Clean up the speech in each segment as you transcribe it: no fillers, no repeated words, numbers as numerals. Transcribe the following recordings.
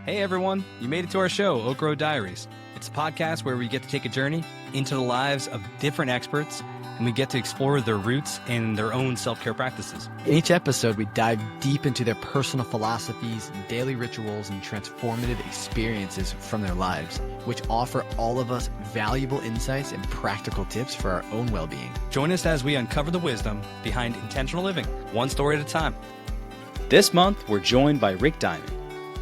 Hey everyone, you made it to our show, Oak Road Diaries. It's a podcast where we get to take a journey into the lives of different experts, and we get to explore their roots and their own self-care practices. In each episode, we dive deep into their personal philosophies, daily rituals, and transformative experiences from their lives, which offer all of us valuable insights and practical tips for our own well-being. Join us as we uncover the wisdom behind intentional living, one story at a time. This month, we're joined by Rick Diamond.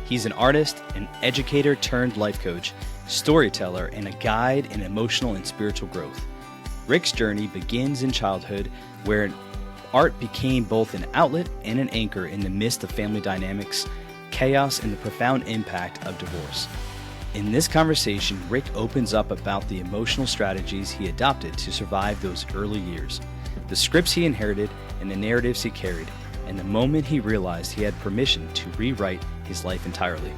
He's an artist, an educator turned life coach, storyteller, and a guide in emotional and spiritual growth. Rick's journey begins in childhood, where art became both an outlet and an anchor in the midst of family dynamics, chaos, and the profound impact of divorce. In this conversation, Rick opens up about the emotional strategies he adopted to survive those early years, the scripts he inherited, and the narratives he carried, and the moment he realized he had permission to rewrite his life entirely.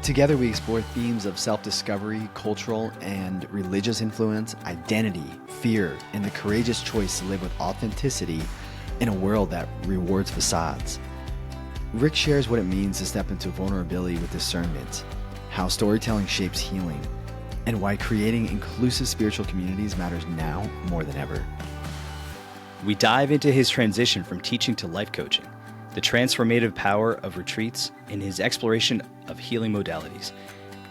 Together, we explore themes of self-discovery, cultural and religious influence, identity, fear, and the courageous choice to live with authenticity in a world that rewards facades. Rick shares what it means to step into vulnerability with discernment, how storytelling shapes healing, and why creating inclusive spiritual communities matters now more than ever. We dive into his transition from teaching to life coaching, the transformative power of retreats, and his exploration of healing modalities.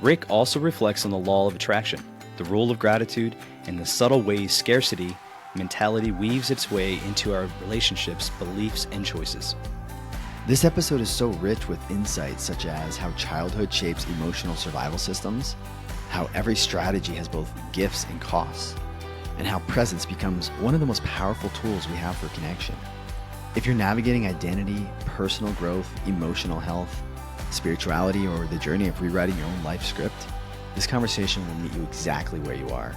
Rick also reflects on the law of attraction, the rule of gratitude, and the subtle ways scarcity mentality weaves its way into our relationships, beliefs, and choices. This episode is so rich with insights such as how childhood shapes emotional survival systems, how every strategy has both gifts and costs, and how presence becomes one of the most powerful tools we have for connection. If you're navigating identity, personal growth, emotional health, spirituality, or the journey of rewriting your own life script, this conversation will meet you exactly where you are.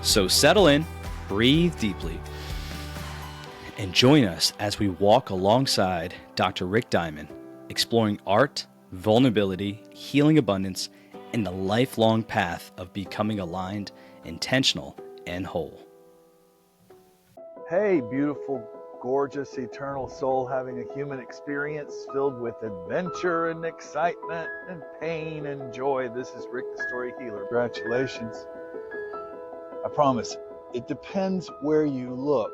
So settle in, breathe deeply, and join us as we walk alongside Dr. Rick Diamond, exploring art, vulnerability, healing abundance, and the lifelong path of becoming aligned, intentional, and whole. Hey, beautiful, gorgeous, eternal soul having a human experience filled with adventure and excitement and pain and joy. This is Rick the Story Healer. Congratulations. I promise, it depends where you look.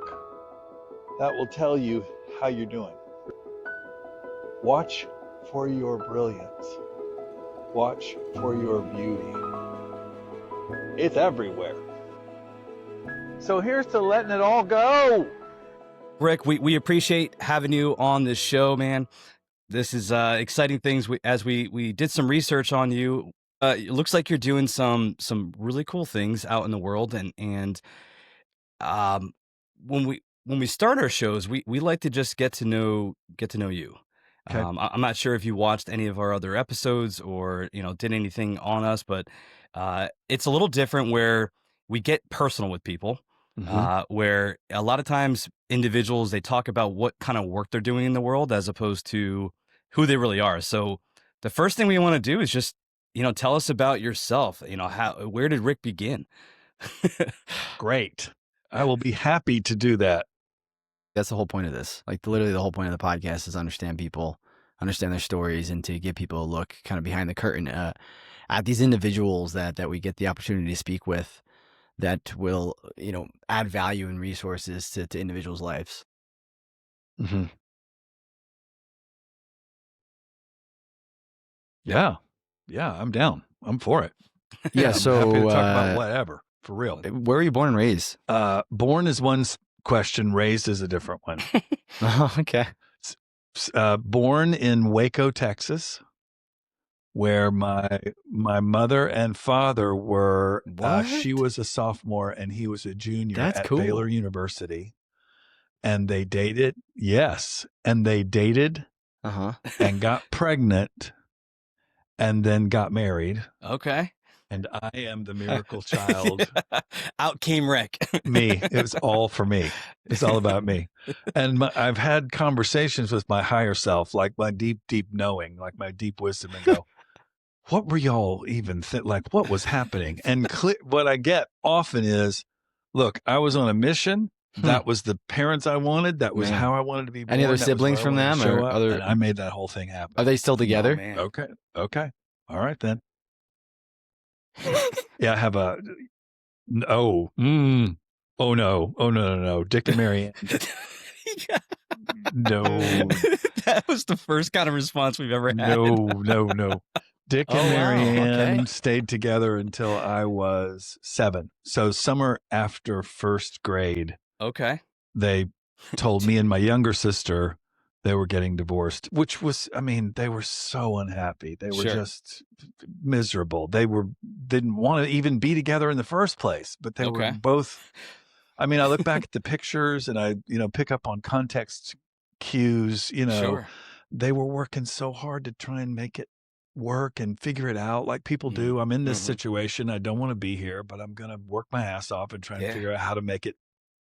That will tell you how you're doing. Watch for your brilliance. Watch for your beauty. It's everywhere. So here's to letting it all go. Rick, we appreciate having you on this show, man. This is exciting things. As we did some research on you, it looks like you're doing some really cool things out in the world, and when we start our shows, we like to just get to know you. Okay. I'm not sure if you watched any of our other episodes or did anything on us, but it's a little different where we get personal with people. Where a lot of times individuals, they talk about what kind of work they're doing in the world as opposed to who they really are. So the first thing we want to do is just, tell us about yourself. Where did Rick begin? Great. I will be happy to do that. That's the whole point of this. Like literally the whole point of the podcast is understand people, understand their stories, and to give people a look kind of behind the curtain at these individuals that we get the opportunity to speak with, that will, add value and resources to individuals' lives. Mm-hmm. Yeah, I'm down. I'm for it. Yeah, I'm so happy to talk about whatever, for real. Where were you born and raised? Born is one question, raised is a different one. Oh, okay. Born in Waco, Texas, where my mother and father were. She was a sophomore and he was a junior. That's at cool. Baylor University, and they dated. Yes, and they dated. And got pregnant, and then got married. Okay. And I am the miracle child. Out came Rick. Me. It was all for me. It's all about me. And I've had conversations with my higher self, like my deep, deep knowing, like my deep wisdom, and go, what were y'all even like, what was happening? And what I get often is, look, I was on a mission. That was the parents I wanted. That was how I wanted to be born. Any other siblings from them? Or other? And I made that whole thing happen. Are they still together? Okay. All right, then. Yeah, I have a oh, oh no, Dick and Mary Ann. No, That was the first kind of response we've ever had. no. Dick and Oh, Mary wow. Ann Okay. stayed together until I was 7. So summer after first grade, Okay. they told me and my younger sister they were getting divorced, which was, I mean, they were so unhappy. They were Sure. just miserable. Didn't want to even be together in the first place, but they were Okay. both. I mean, I look back at the pictures and I, pick up on context cues, Sure. they were working so hard to try and make it work and figure it out like people Mm. do. I'm in this Mm-hmm. situation. I don't want to be here, but I'm going to work my ass off and try and Yeah. figure out how to make it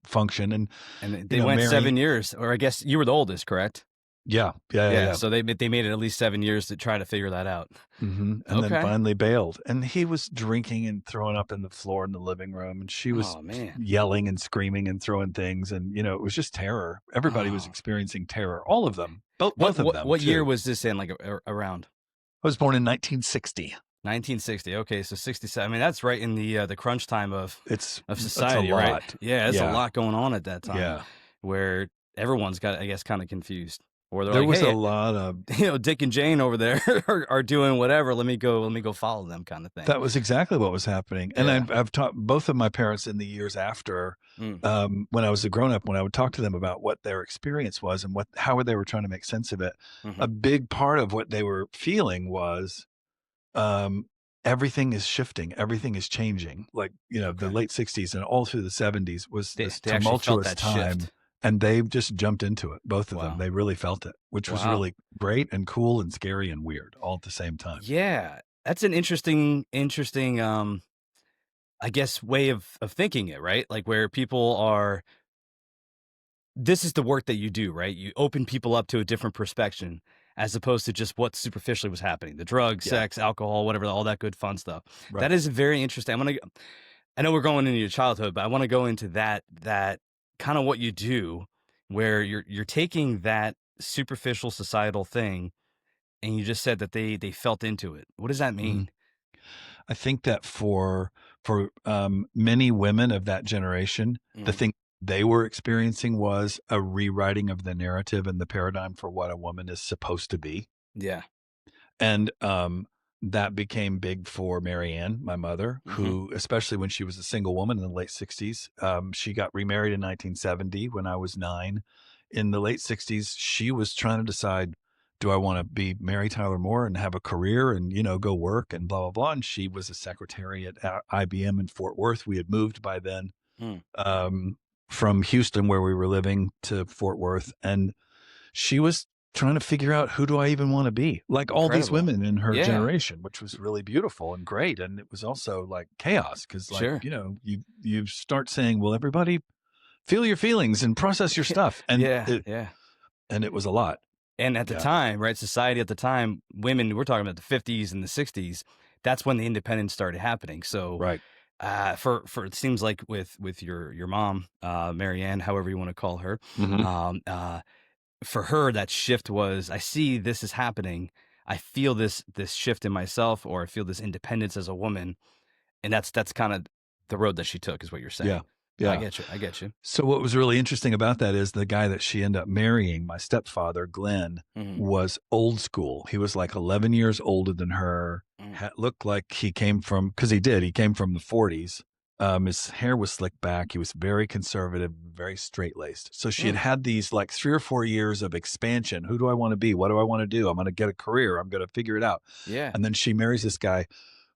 function. And, And they went Mary, 7 years, or I guess you were the oldest, correct? yeah. Yeah. So they made it at least 7 years to try to figure that out. And then Okay. finally bailed. And he was drinking and throwing up in the floor in the living room. And she was Oh, man. yelling and screaming and throwing things. And, it was just terror. Everybody was Oh. experiencing terror. All of them. Both of them. What year too. was this in, like, around? I was born in 1960. 1960. Okay, so 67. I mean, that's right in the crunch time of It's society, a lot. right? Yeah, there's a lot going on at that time. Yeah. Where everyone's got, I guess, kind of confused, or they're There like, was "Hey, a lot of Dick and Jane over there are doing whatever. Let me go follow them," kind of thing. that was exactly what was happening. And Yeah. I've taught both of my parents in the years after, when I was a grown up, when I would talk to them about what their experience was and how they were trying to make sense of it. Mm-hmm. A big part of what they were feeling was, everything is shifting, everything is changing. Like, the late 60s and all through the 70s was this They actually felt tumultuous that time. shift. And they just jumped into it, both of them. Wow. They really felt it, which was Wow. really great and cool and scary and weird all at the same time. Yeah, that's an interesting, I guess, way of thinking it, right? Like where people are. This is the work that you do, right? You open people up to a different perspective, as opposed to just what superficially was happening, the drugs, sex, alcohol, whatever, all that good fun stuff. Right. That is very interesting. I know we're going into your childhood, but I want to go into that kind of what you do, where you're taking that superficial societal thing, and you just said that they felt into it. What does that mean? I think that for many women of that generation, the thing they were experiencing was a rewriting of the narrative and the paradigm for what a woman is supposed to be. Yeah. And that became big for Mary Ann, my mother, who, especially when she was a single woman in the late 60s, she got remarried in 1970 when I was 9. In the late 60s, she was trying to decide, do I want to be Mary Tyler Moore and have a career and, go work and blah, blah, blah. And she was a secretary at IBM in Fort Worth. We had moved by then from Houston, where we were living, to Fort Worth. And she was trying to figure out, who do I even want to be? Like all these women in her generation, which was really beautiful and great. And it was also like chaos because, like, you start saying, well, everybody feel your feelings and process your stuff. And and it was a lot. And at the time, right, society at the time, women, we're talking about the 50s and the 60s, that's when the independence started happening. So right. For it seems like with your mom, Mary Ann, however you want to call her, for her, that shift was, I see this is happening. I feel this shift in myself, or I feel this independence as a woman. And that's kind of the road that she took, is what you're saying. Yeah. Yeah. I get you. So what was really interesting about that is the guy that she ended up marrying, my stepfather, Glenn, was old school. He was like 11 years older than her. Looked like he came from, because he came from the 40s. His hair was slicked back. He was very conservative, very straight-laced. So she had these like 3 or 4 years of expansion. Who do I want to be? What do I want to do? I'm going to get a career. I'm going to figure it out. Yeah. And then she marries this guy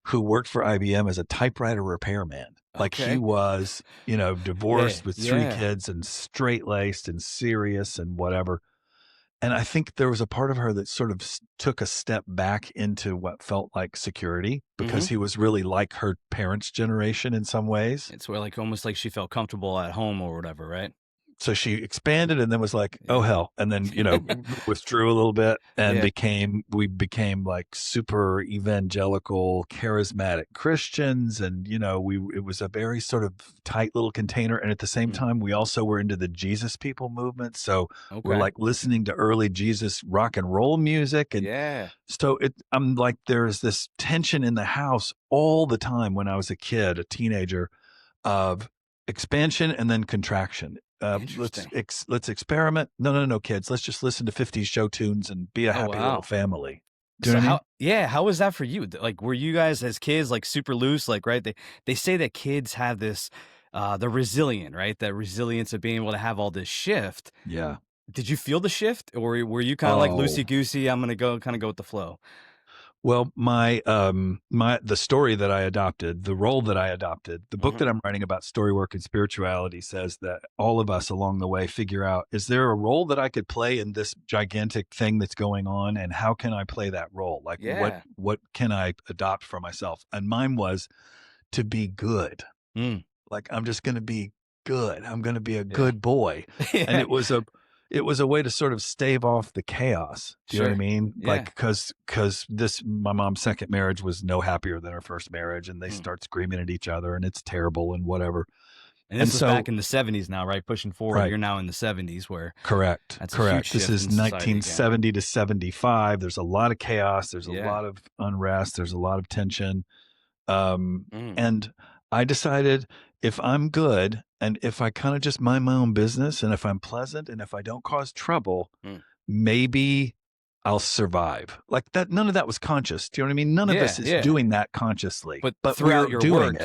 who worked for IBM as a typewriter repairman. Like he was, divorced with 3 kids and straight-laced and serious and whatever. And I think there was a part of her that sort of took a step back into what felt like security, because he was really like her parents' generation in some ways. It's where, like, almost like she felt comfortable at home or whatever, right? so she expanded and then was like, oh hell. And then, withdrew a little bit and we became like super evangelical, charismatic Christians. And, it was a very sort of tight little container. And at the same time, we also were into the Jesus people movement. So we're like listening to early Jesus rock and roll music. And so I'm like, there's this tension in the house all the time when I was a kid, a teenager, of expansion and then contraction. Let's experiment. No, kids. Let's just listen to 50s show tunes and be a happy little family. Do you know what I mean? How was that for you? Like, were you guys as kids like super loose? Like, right? They say that kids have this, they're resilient, right? That resilience of being able to have all this shift. Yeah. Did you feel the shift, or were you kind of like loosey goosey? I'm gonna go with the flow. Well, the story that I adopted, the role that I adopted, the book that I'm writing about story work and spirituality says that all of us along the way figure out, is there a role that I could play in this gigantic thing that's going on? And how can I play that role? Like what can I adopt for myself? And mine was to be good. Like, I'm just going to be good. I'm going to be a good boy. And it was a way to sort of stave off the chaos. Do you know what I mean? Yeah. Like, cause my mom's second marriage was no happier than her first marriage, and they start screaming at each other and it's terrible and whatever. And this was back in the 70s now, right? Pushing forward. Right. You're now in the 70s where. Correct. That's a huge This is 1970 to 75. There's a lot of chaos. There's a lot of unrest. There's a lot of tension. And I decided, if I'm good and if I kind of just mind my own business and if I'm pleasant and if I don't cause trouble, maybe I'll survive. Like that. None of that was conscious. Do you know what I mean? None of us is doing that consciously. But throughout your work,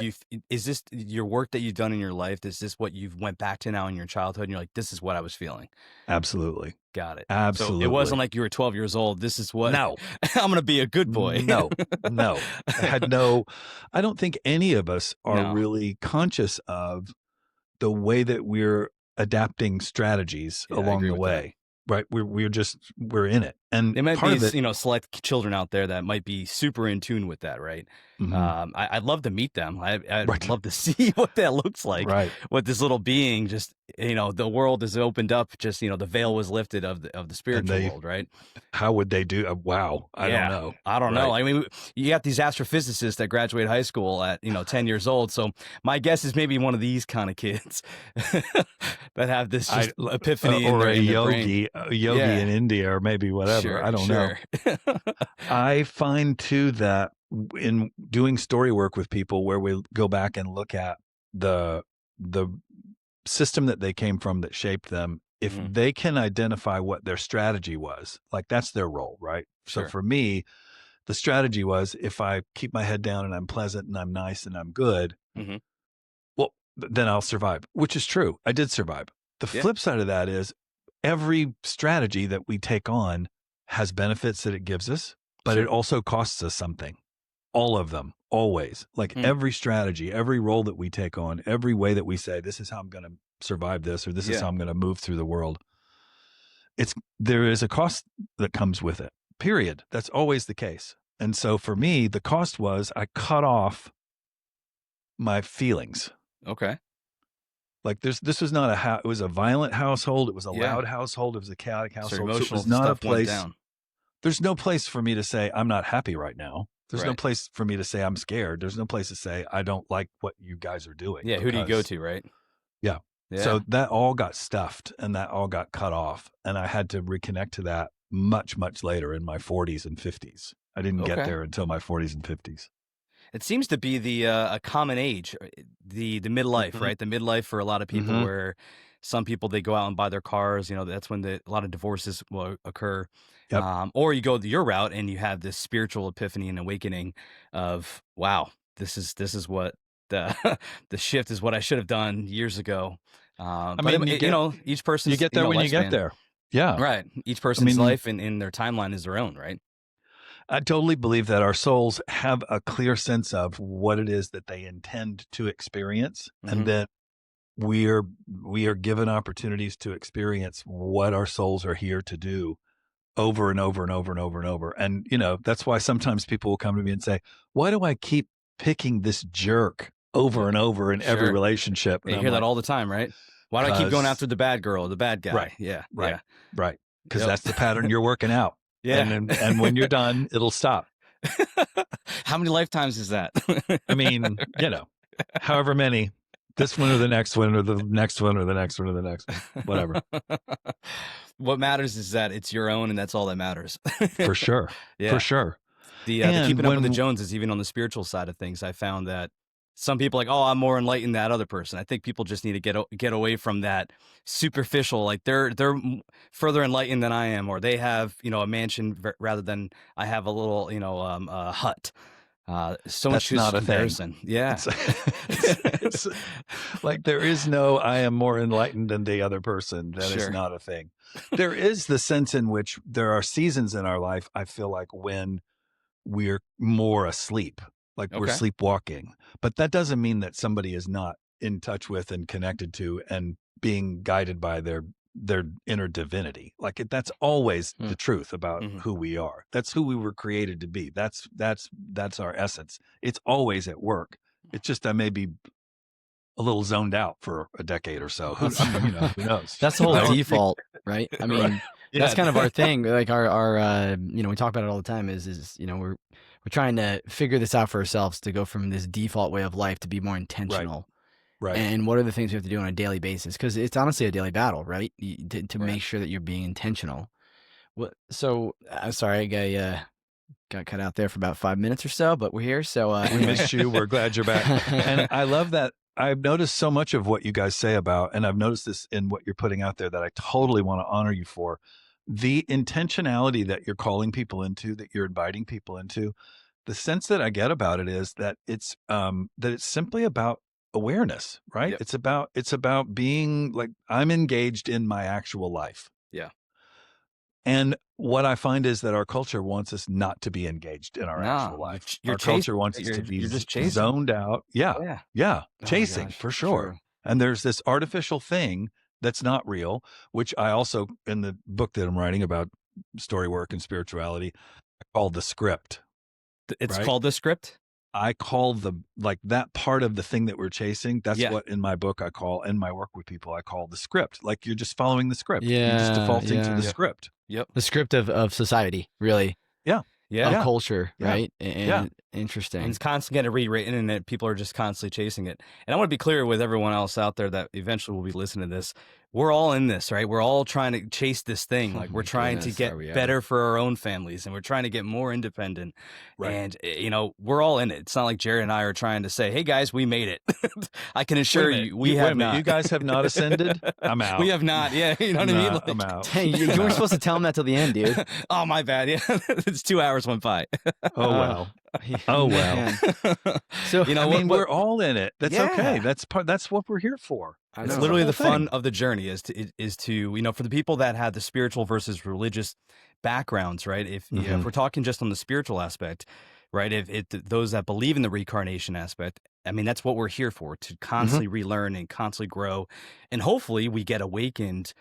is this your work that you've done in your life? Is this what you've went back to now in your childhood? And you're like, this is what I was feeling. Absolutely. Got it. Absolutely. So it wasn't like you were 12 years old. This is what. No. I'm going to be a good boy. No. I don't think any of us are really conscious of the way that we're adapting strategies along the way. Right. We're in it. And there might be, select children out there that might be super in tune with that. Right. I'd love to meet them. I'd love to see what that looks like. Right. What this little being just, the world is opened up. Just, the veil was lifted of the spiritual world. Right. How would they do? Wow. I don't know. I don't know. I mean, you got these astrophysicists that graduate high school at, 10 years old. So my guess is maybe one of these kind of kids that have this just epiphany or a yogi in India or maybe whatever. Sure, I don't know. I find too that in doing story work with people where we go back and look at the system that they came from that shaped them, if they can identify what their strategy was, like that's their role, right? Sure. So for me, the strategy was, if I keep my head down and I'm pleasant and I'm nice and I'm good, well, then I'll survive, which is true. I did survive. The flip side of that is every strategy that we take on has benefits that it gives us, but it also costs us something. All of them, always. Like every strategy, every role that we take on, every way that we say, this is how I'm going to survive this, or this is how I'm going to move through the world. There is a cost that comes with it, period. That's always the case. And so for me, the cost was I cut off my feelings. Okay. Like this was not it was a violent household. It was a loud household. It was a chaotic household. So it was not a place. There's no place for me to say, I'm not happy right now. There's no place for me to say I'm scared. There's no place to say I don't like what you guys are doing. Yeah, who do you go to, right? Yeah. So that all got stuffed and that all got cut off. And I had to reconnect to that much, much later in my 40s and 50s. I didn't get there until my 40s and 50s. It seems to be the a common age, the midlife, right? The midlife for a lot of people, where some people, they go out and buy their cars. That's when a lot of divorces will occur. Yep. Or you go your route and you have this spiritual epiphany and awakening of, wow, this is what the shift is, what I should have done years ago. Each person's, you get there when you get there. Yeah. Right. Each person's life and their timeline is their own, right? I totally believe that our souls have a clear sense of what it is that they intend to experience. And then we are given opportunities to experience what our souls are here to do over and over and over and over and over. And, that's why sometimes people will come to me and say, why do I keep picking this jerk over and over in every relationship? And you hear that all the time, right? Why do I keep going after the bad girl or the bad guy? Right. Yeah. Right. Yeah. Right. Because that's the pattern you're working out. Yeah. And when you're done, it'll stop. How many lifetimes is that? I mean, however many, this one or the next one or the next one or the next one or the next one, whatever. What matters is that it's your own, and that's all that matters. For sure. Yeah. For sure. The keeping up with the Joneses, even on the spiritual side of things, I found that some people are like, oh, I'm more enlightened than that other person. I think people just need to get away from that superficial, like they're further enlightened than I am, or they have, a mansion rather than I have a little, hut. So much not a comparison. Thing. Yeah. It's like there is no, I am more enlightened than the other person. That is not a thing. There is the sense in which there are seasons in our life, I feel like, when we're more asleep, like we're sleepwalking. But that doesn't mean that somebody is not in touch with and connected to and being guided by their inner divinity. Like that's always the truth about who we are. That's who we were created to be. That's our essence. It's always at work. It's just I may be a little zoned out for a decade or so. Who knows? That's the whole default, right? I mean, that's kind of our thing. Like our we talk about it all the time is we're trying to figure this out for ourselves to go from this default way of life to be more intentional. Right. And what are the things we have to do on a daily basis? Because it's honestly a daily battle, right? To make sure that you're being intentional. So I'm sorry, I got cut out there for about 5 minutes or so, but we're here. So we missed you. We're glad you're back. And I love that. I've noticed so much of what you guys say about, and I've noticed this in what you're putting out there that I totally want to honor you for. The intentionality that you're calling people into, that you're inviting people into, the sense that I get about it is that it's simply about awareness, right? Yep. It's about being like, I'm engaged in my actual life. Yeah. And what I find is that our culture wants us not to be engaged in our actual life. Our culture wants us to be just zoned out. Yeah. Chasing, for sure. True. And there's this artificial thing that's not real, which I also, in the book that I'm writing about story work and spirituality, I call the script. It's called the script? I call that part of the thing that we're chasing. That's what in my book I call, in my work with people, I call the script. Like you're just following the script. Yeah, you're just defaulting to the script. Yep. The script of society, really. Yeah. Of culture, right? And interesting. And it's constantly getting rewritten, and people are just constantly chasing it. And I want to be clear with everyone else out there that eventually will be listening to this. We're all in this, right? We're all trying to chase this thing. Like we're trying to get better for our own families, and we're trying to get more independent. Right. And, we're all in it. It's not like Jared and I are trying to say, hey guys, we made it. I can assure you, we have not. You guys have not ascended? I'm out. We have not. Yeah. You know what I mean? Like, I'm out. Hey, you weren't supposed to tell him that till the end, dude. Oh, my bad. Yeah. It's 2 hours went by. Oh, well. Oh, well. So, we're all in it. That's okay. That's what we're here for. It's literally the fun of the journey is to for the people that have the spiritual versus religious backgrounds, right? If we're talking just on the spiritual aspect, right? If those that believe in the reincarnation aspect, I mean, that's what we're here for, to constantly relearn and constantly grow. And hopefully we get awakened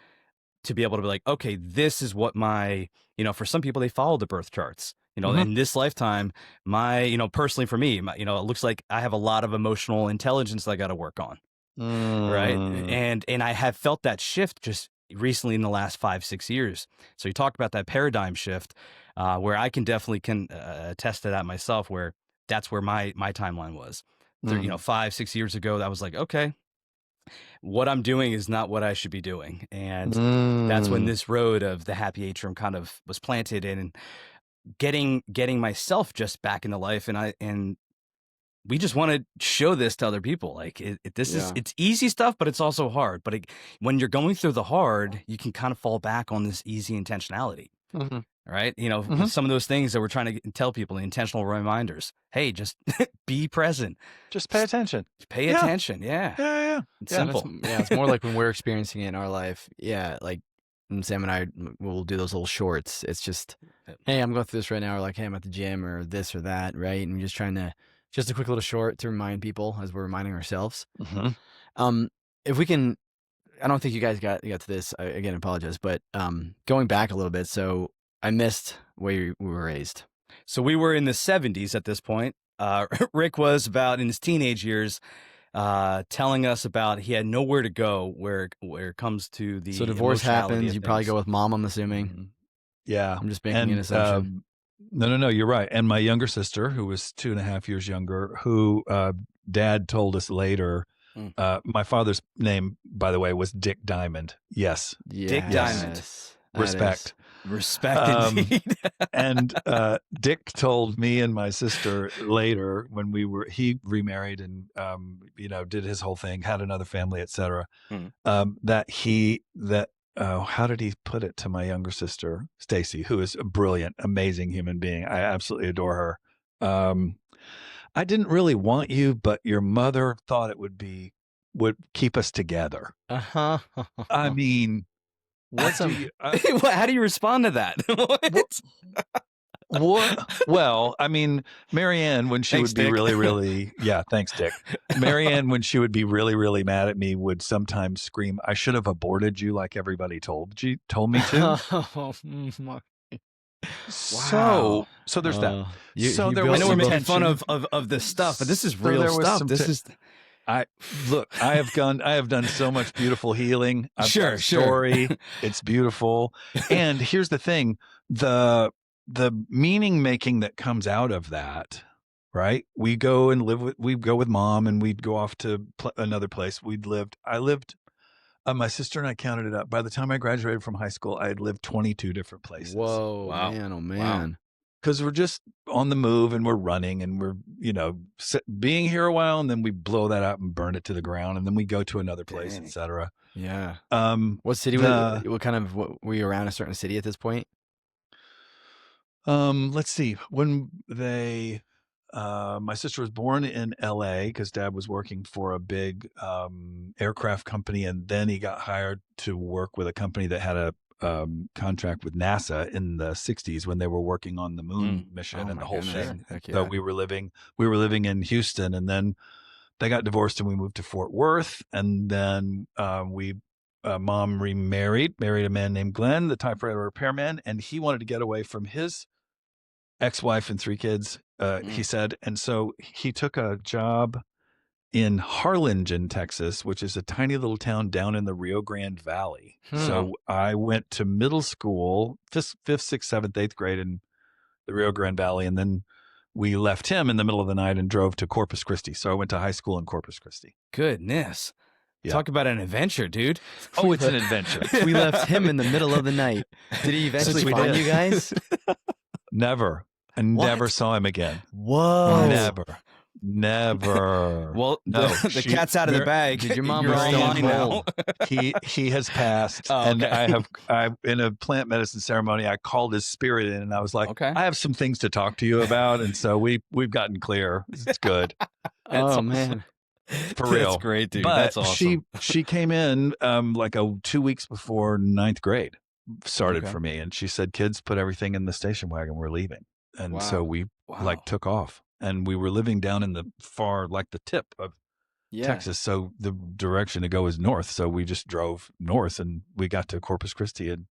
to be able to be like, okay, this is what my, for some people, they follow the birth charts. In this lifetime, personally for me, it looks like I have a lot of emotional intelligence that I got to work on. Right. And I have felt that shift just recently in the last 5-6 years. So you talked about that paradigm shift, where I can definitely attest to that myself, where that's where my timeline was. 5-6 years ago, I was like, okay, what I'm doing is not what I should be doing. And that's when this road of the happy atrium kind of was planted in, and getting myself just back into life. And we just want to show this to other people. Like it's easy stuff, but it's also hard. But when you're going through the hard, you can kind of fall back on this easy intentionality, right? Some of those things that we're trying to tell people, the intentional reminders. Hey, just be present. Just pay attention. Pay attention. Yeah. Yeah. It's simple. It's more like when we're experiencing it in our life. Yeah. Like Sam and I will do those little shorts. It's just, hey, I'm going through this right now. Or like, hey, I'm at the gym or this or that. Right. And we're just trying to, just a quick little short to remind people as we're reminding ourselves. If we can, I don't think you guys got to this. I, again, apologize, but going back a little bit. So I missed where we were raised. So we were in the 70s at this point. Rick was about in his teenage years. telling us about he had nowhere to go where it comes to the So divorce emotionality happens. of You probably things. go with mom, I'm assuming. Mhm. Yeah. I'm just making an And assumption. no, you're right. And my younger sister, who was 2.5 years younger, who Dad told us later. Mm. My father's name, by the way, was Dick Diamond. Yes. Dick Diamond. Respect. Respect indeed. And Dick told me and my sister later when he remarried and, did his whole thing, had another family, etc. How did he put it to my younger sister, Stacy, who is a brilliant, amazing human being. I absolutely adore her. I didn't really want you, but your mother thought it would keep us together. Uh-huh. I mean, What's how do you respond to that? What? Well, I mean, Marianne, when she Thanks, would be Dick. really, really, yeah, thanks, Dick. Marianne, when she would be really, really mad at me, would sometimes scream, "I should have aborted you like everybody told me to." So there's that. So there I was know we're some making fun tension. of this stuff, but this is So real there was stuff. some This is I have done so much beautiful healing. I've got a Sure. story. It's beautiful. And here's the thing, the meaning making that comes out of that, right? We go with mom and we'd go off to another place. I lived, my sister and I counted it up. By the time I graduated from high school, I had lived 22 different places. Whoa, Wow. man, oh man. Wow. Because we're just on the move and we're running and we're, being here a while, and then we blow that out and burn it to the ground, and then we go to another place, etc. Yeah. What city were you around a certain city at this point? Let's see. When my sister was born in LA because Dad was working for a big aircraft company, and then he got hired to work with a company that had a contract with NASA in the 60s when they were working on the moon mission and the whole thing. So we were living in Houston, and then they got divorced and we moved to Fort Worth, and then mom married a man named Glenn, the typewriter repairman, and he wanted to get away from his ex-wife and 3 kids, he said. And so he took a job in Harlingen, Texas, which is a tiny little town down in the Rio Grande Valley. So I went to middle school, 5th, 6th, 7th, 8th grade in the Rio Grande Valley. And then we left him in the middle of the night and drove to Corpus Christi. So I went to high school in Corpus Christi. Goodness. Yeah. Talk about an adventure, dude. Oh, it's an adventure. We left him in the middle of the night. Did he eventually find you guys? Never. I never saw him again. Whoa. Never. Well, no, the cat's out of the bag. Did your mom You're still online now? He has passed. Oh, okay. And I in a plant medicine ceremony, I called his spirit in, and I was like, I have some things to talk to you about. And so we've gotten clear. It's good. Awesome. Man. For real. That's great, dude. But that's awesome. She came in like 2 weeks before 9th grade started for me. And she said, "Kids, put everything in the station wagon. We're leaving." And so we took off, and we were living down in the the tip of Texas. So the direction to go is north. So we just drove north, and we got to Corpus Christi, and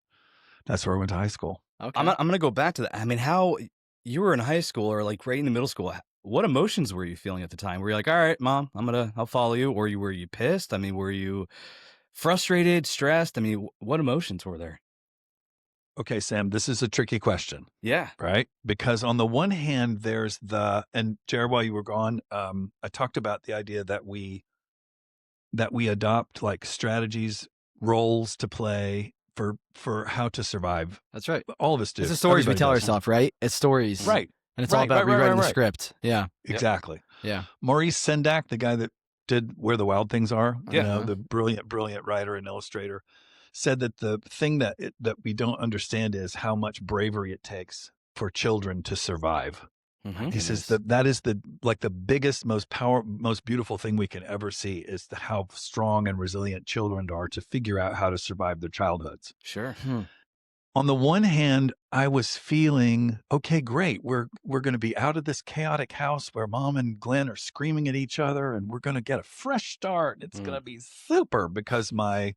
that's where I went to high school. Okay. I'm going to go back to that. I mean, how you were in high school or like right in the middle school, what emotions were you feeling at the time? Were you like, all right, mom, I'll follow you? Or were you pissed? I mean, were you frustrated, stressed? I mean, what emotions were there? Okay, Sam, this is a tricky question. Yeah. Right? Because on the one hand, there's and Jared, while you were gone, I talked about the idea that we adopt like strategies, roles to play for how to survive. That's right. All of us do. It's the stories we tell ourselves, right? It's stories. Right. And it's all about rewriting the script. Yeah. Exactly. Yeah. Maurice Sendak, the guy that did Where the Wild Things Are, yeah. The brilliant writer and illustrator, said that the thing that we don't understand is how much bravery it takes for children to survive. Mm-hmm. He says that is the biggest, most beautiful thing we can ever see is how strong and resilient children are to figure out how to survive their childhoods. Sure. On the one hand, I was feeling, okay, great. We're going to be out of this chaotic house where mom and Glenn are screaming at each other, and we're going to get a fresh start. It's going to be super, because my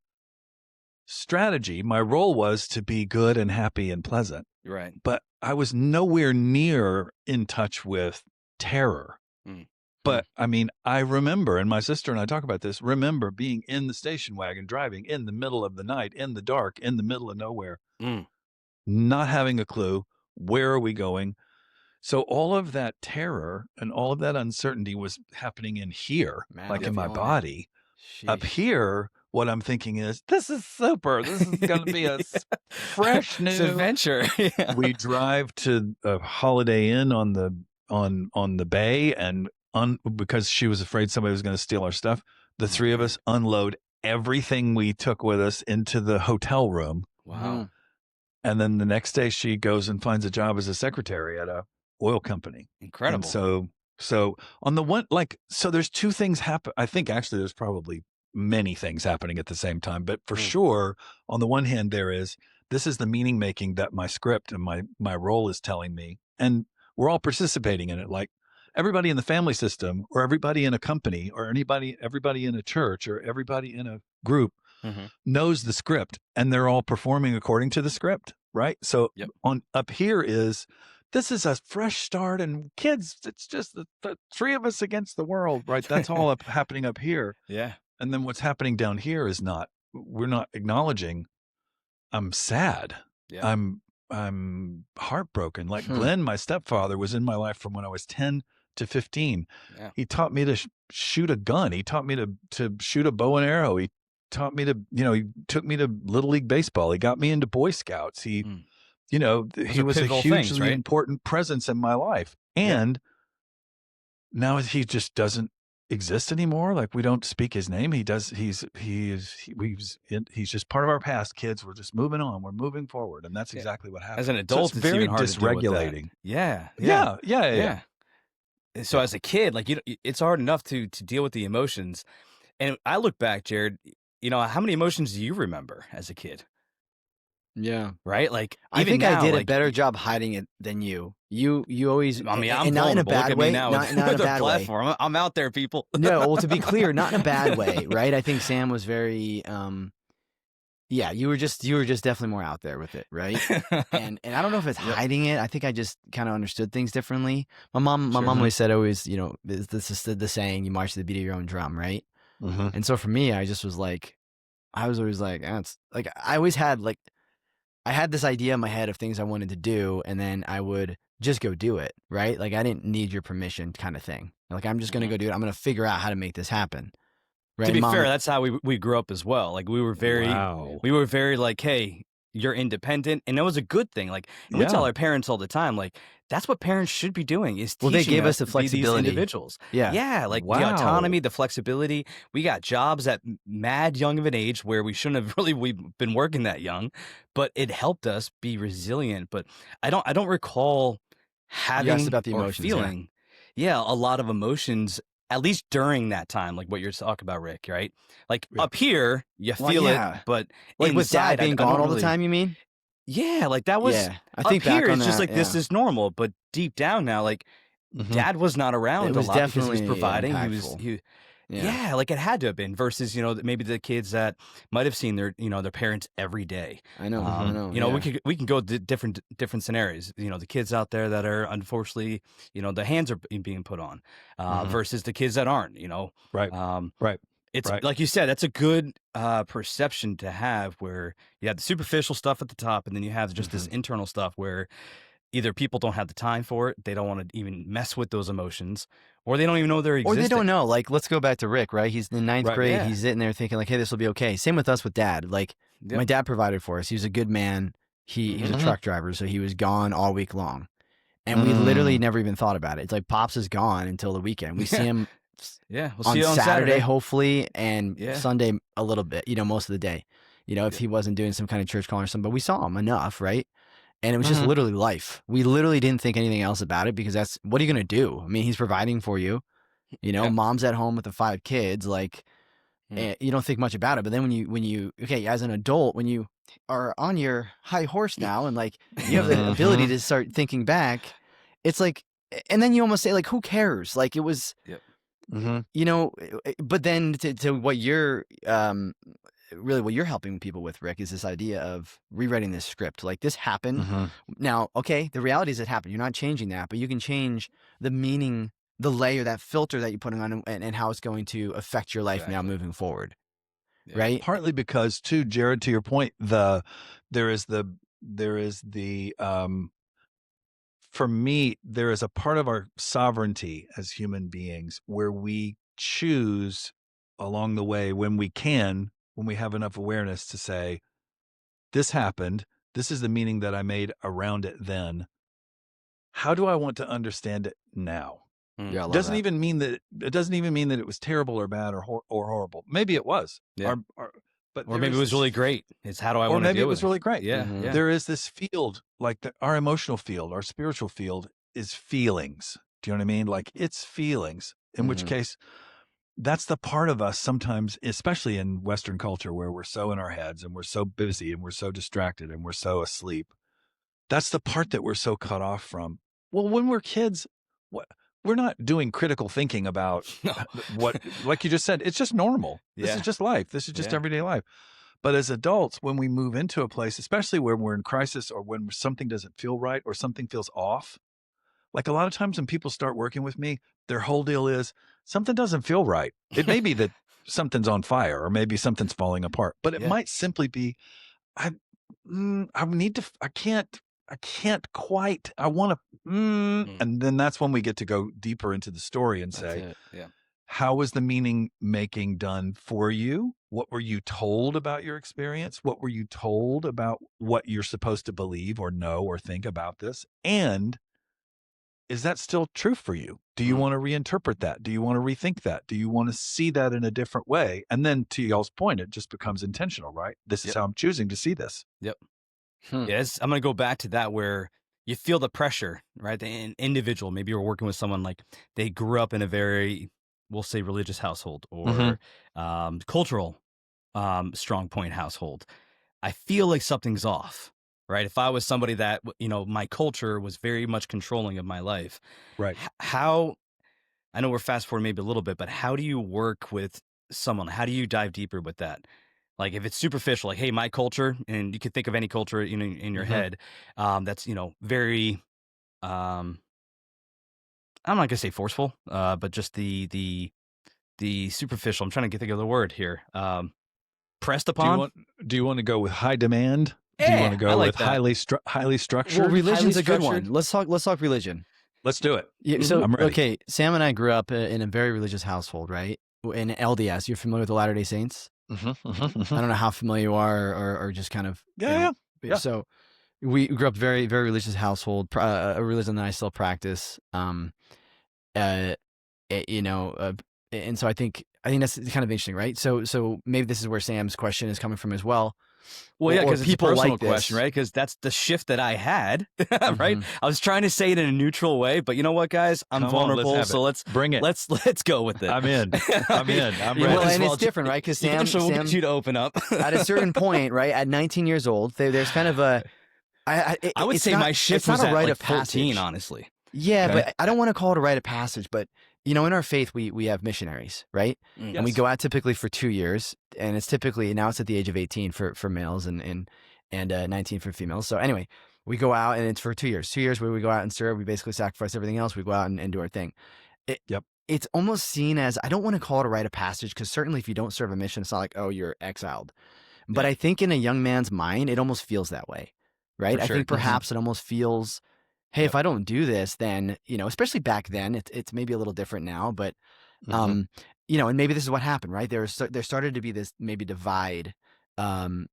strategy, my role was to be good and happy and pleasant. Right. But I was nowhere near in touch with terror. But I mean, I remember, and my sister and I talk about this, remember being in the station wagon, driving in the middle of the night, in the dark, in the middle of nowhere, not having a clue. Where are we going? So all of that terror and all of that uncertainty was happening in here, Man, like I'm in my feeling it. body. Up Sheesh. here, what I'm thinking is, this is super. This is going to be a fresh new It's adventure. Yeah. We drive to a Holiday Inn on the bay, and because she was afraid somebody was going to steal our stuff, the three of us unload everything we took with us into the hotel room. Wow. And then the next day she goes and finds a job as a secretary at a oil company. Incredible. And so on the one, like, so there's two things happen. I think actually there's probably many things happening at the same time, but for sure, on the one hand, this is the meaning making that my script and my role is telling me, and we're all participating in it. Like everybody in the family system, or everybody in a company, or everybody in a church, or everybody in a group knows the script, and they're all performing according to the script, right? So on up here this is a fresh start, and kids, it's just the three of us against the world, right? That's all happening up here. Yeah. And then what's happening down here is we're not acknowledging. I'm sad. Yeah. I'm heartbroken. Like Glenn, my stepfather, was in my life from when I was 10 to 15. Yeah. He taught me to shoot a gun. He taught me to shoot a bow and arrow. He taught me to, he took me to Little League Baseball. He got me into Boy Scouts. He, he was a hugely important presence in my life. And now he just doesn't exist anymore. Like, we don't speak his name. He's just part of our past, kids. We're just moving on. We're moving forward. And that's exactly what happened. As an adult, so it's very even hard dysregulating. To deal with that. Yeah. And so as a kid, like, it's hard enough to deal with the emotions. And I look back, Jared, how many emotions do you remember as a kid? Yeah. Right? Like, I think now, I did a better job hiding it than you. You always, I mean, I'm and not in a vulnerable. Look bad at me way. now Not in a bad way. platform. I'm out there, people. No, well, to be clear, not in a bad way, right? I think Sam was very, you were just definitely more out there with it, right? and I don't know if it's hiding it. I think I just kind of understood things differently. My mom always said, this is the saying, you march to the beat of your own drum, right? And so for me, I was always like, it's like, I had this idea in my head of things I wanted to do, and then I would just go do it, right? Like, I didn't need your permission kind of thing. Like, I'm just going to go do it. I'm going to figure out how to make this happen. Right? To be fair, that's how we grew up as well. Like, we were very like, hey, you're independent. And that was a good thing. Like, and we tell our parents all the time, like, that's what parents should be doing, is teaching they gave us the to be flexibility. these individuals. Yeah. Like the autonomy, the flexibility. We got jobs at mad young of an age where we shouldn't have really been working that young, but it helped us be resilient. But I don't recall having about the emotions, or feeling a lot of emotions, at least during that time, like what you're talking about, Rick, right? Like up here, you feel it, but like with Dad being gone all the time, you mean? Yeah, like that was. I think up here, back on it's just that, like this is normal, but deep down now, like Dad was not around a lot because he was providing. Impactful. Like it had to have been. Versus, maybe the kids that might have seen their parents every day. I know. We can go to different scenarios. The kids out there that are unfortunately, the hands are being put on, versus the kids that aren't. Right. It's like you said, that's a good perception to have, where you have the superficial stuff at the top, and then you have just this internal stuff where either people don't have the time for it, they don't want to even mess with those emotions, or they don't even know they're existing. Or they don't know. Like, let's go back to Rick, right? He's in ninth grade. Yeah. He's sitting there thinking like, hey, this will be okay. Same with us with Dad. Like, my dad provided for us. He was a good man. He was a truck driver, so he was gone all week long. And we literally never even thought about it. It's like Pops is gone until the weekend. We see him we'll on see you on Saturday, hopefully, and Sunday a little bit, most of the day. If he wasn't doing some kind of church call or something, but we saw him enough, right? And it was just literally life. We literally didn't think anything else about it, because that's, what are you going to do? I mean, he's providing for you. Mom's at home with the 5 kids. Like, you don't think much about it. But then when you as an adult, when you are on your high horse now, and like you have the ability to start thinking back, it's like, and then you almost say like, who cares? Like, it was, but then to what you're, really what you're helping people with, Rick, is this idea of rewriting this script. Like, this happened. Now, okay, the reality is it happened. You're not changing that, but you can change the meaning the layer, that filter that you're putting on, and how it's going to affect your life now moving forward. Yeah. Right. Partly because too, Jared, to your point, there is the for me, there is a part of our sovereignty as human beings where we choose along the way when we have enough awareness to say, this happened. This is the meaning that I made around it then. How do I want to understand it now? Yeah, It doesn't even mean that it was terrible or bad or horrible. Maybe it was. Yeah. But or maybe it was really great. It's how do I want to deal with it? Or maybe it was really great. Yeah. Mhm. Yeah. There is this field, like our emotional field, our spiritual field is feelings. Do you know what I mean? Like it's feelings, in which case that's the part of us sometimes, especially in Western culture where we're so in our heads and we're so busy and we're so distracted and we're so asleep. That's the part that we're so cut off from. Well, when we're kids, we're not doing critical thinking about what, like you just said, it's just normal. This is just life. This is just everyday life. But as adults, when we move into a place, especially when we're in crisis or when something doesn't feel right or something feels off, like a lot of times when people start working with me, their whole deal is something doesn't feel right. It may be that something's on fire or maybe something's falling apart, but it might simply be, I can't quite, I want to, and then that's when we get to go deeper into the story and say, how was the meaning making done for you? What were you told about your experience? What were you told about what you're supposed to believe or know or think about this? And is that still true for you? Do you want to reinterpret that? Do you want to rethink that? Do you want to see that in a different way? And then to y'all's point, it just becomes intentional, right? This is how I'm choosing to see this. Yep. Yes, I'm going to go back to that where you feel the pressure, right? The individual, maybe you're working with someone like they grew up in a very, we'll say, religious household or cultural strong point household. I feel like something's off, right? If I was somebody that, my culture was very much controlling of my life, right? How, I know we're fast forward maybe a little bit, but how do you work with someone? How do you dive deeper with that? Like if it's superficial, like, hey, my culture, and you could think of any culture, in your head, that's, very, I'm not gonna say forceful, but just the superficial. I'm trying to think of the word here. Pressed upon. Do you want to go with high demand? Yeah, do you want to go like with that. highly structured? Well, religion's a good one. Let's talk religion. Let's do it. Yeah, so, I'm ready. okay, Sam and I grew up in a very religious household, right? In LDS. You're familiar with the Latter-day Saints? I don't know how familiar you are or just kind of. Yeah. So we grew up very, very religious household, a religion that I still practice. And so I think that's kind of interesting, right? So maybe this is where Sam's question is coming from as well. Well, yeah, because it's a personal like question, right? Because that's the shift that I had, right? I was trying to say it in a neutral way, but you know what, guys? I'm vulnerable, so let's bring it. Let's go with it. I'm in. I'm ready. Well, and it's different, right? Because Sam will get you to open up at a certain point, right? At 19 years old, there's kind of a. I would say my shift was at like 14, honestly. Yeah, okay. But I don't want to call it a rite of passage, but in our faith, we have missionaries, right? Yes. And we go out typically for 2 years, and it's typically now it's at the age of 18 for males and 19 for females. So anyway, we go out and it's for 2 years. 2 years where we go out and serve. We basically sacrifice everything else. We go out and do our thing. It's almost seen as, I don't want to call it a rite of passage because certainly if you don't serve a mission, it's not like, oh, you're exiled. But I think in a young man's mind, it almost feels that way, right? For sure. I think perhaps it almost feels, hey, if I don't do this, then, especially back then, it's maybe a little different now, but, and maybe this is what happened, right? There started to be this maybe divide, and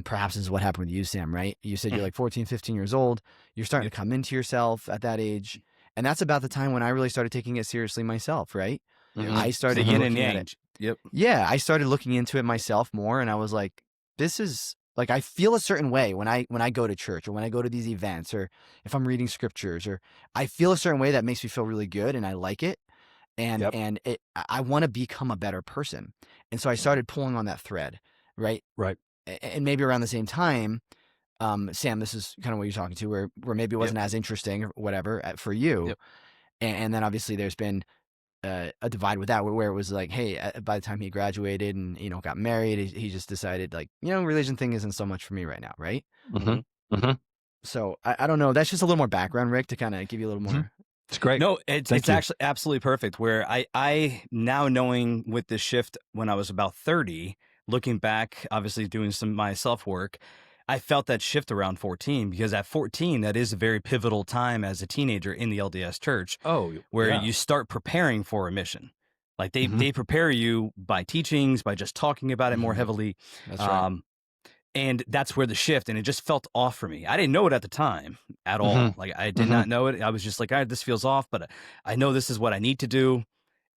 perhaps this is what happened with you, Sam, right? You said you're like 14, 15 years old. You're starting to come into yourself at that age. And that's about the time when I really started taking it seriously myself, right? I started looking at it. Yep. Yeah, I started looking into it myself more, and I was like, this is... Like I feel a certain way when I go to church or when I go to these events or if I'm reading scriptures or I feel a certain way that makes me feel really good and I like it and I want to become a better person. And so I started pulling on that thread, right? Right. And maybe around the same time, Sam, this is kind of what you're talking to where maybe it wasn't as interesting or whatever for you. Yep. And then obviously there's been a divide with that where it was like, hey, by the time he graduated and, got married, he just decided like, religion thing isn't so much for me right now. Right. So I don't know. That's just a little more background, Rick, to kind of give you a little more It's great. No, it's actually absolutely perfect. Where I now knowing with the shift when I was about 30, looking back, obviously doing some of my self work, I felt that shift around 14 because at 14, that is a very pivotal time as a teenager in the LDS church. Oh, where yeah. you start preparing for a mission. Like Mm-hmm. they prepare you by teachings, by just talking about it more heavily. That's right. And that's where the shift, and it just felt off for me. I didn't know it at the time at all. Like I did not know it. I was just like, all right, this feels off, but I know this is what I need to do.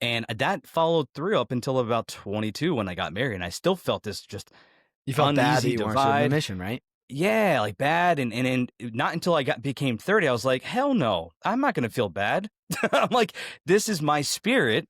And that followed through up until about 22 when I got married. And I still felt this just You felt bad that uneasy you weren't serving the divide. mission, right? Yeah, like bad. And not until I became 30, I was like, hell no, I'm not going to feel bad. I'm like, this is my spirit.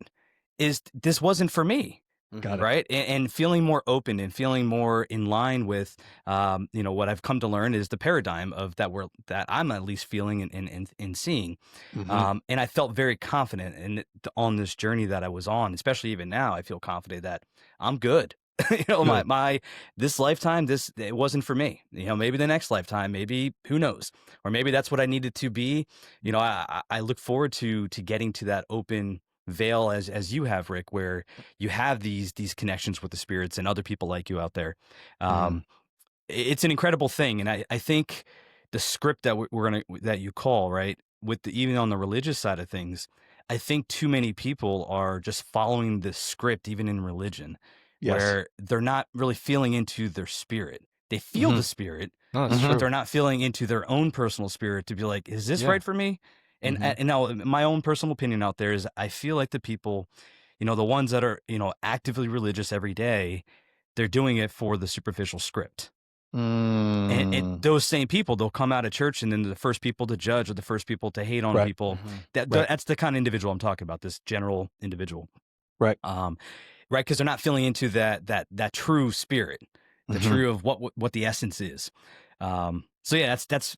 This wasn't for me. Got it. Right. And feeling more open and feeling more in line with, what I've come to learn is the paradigm of that I'm at least feeling and seeing. And I felt very confident on this journey that I was on, especially even now, I feel confident that I'm good. Good. my this lifetime, it wasn't for me. Maybe the next lifetime, maybe who knows, or maybe that's what I needed to be. I look forward to getting to that open veil as you have, Rick, where you have these connections with the spirits and other people like you out there. It's an incredible thing, and I think the script that that you call right with even on the religious side of things, I think too many people are just following the script even in religion. Yes. Where they're not really feeling into their spirit. They feel the spirit, No, that's but true. they're not feeling into their own personal spirit to be like, is this right for me? And now my own personal opinion out there is I feel like the people, the ones that are, actively religious every day, they're doing it for the superficial script. And those same people, they'll come out of church and then the first people to judge or the first people to hate on people. That's the kind of individual I'm talking about, this general individual. Right. Right, because they're not feeling into that true spirit, the true of what the essence is. So yeah, that's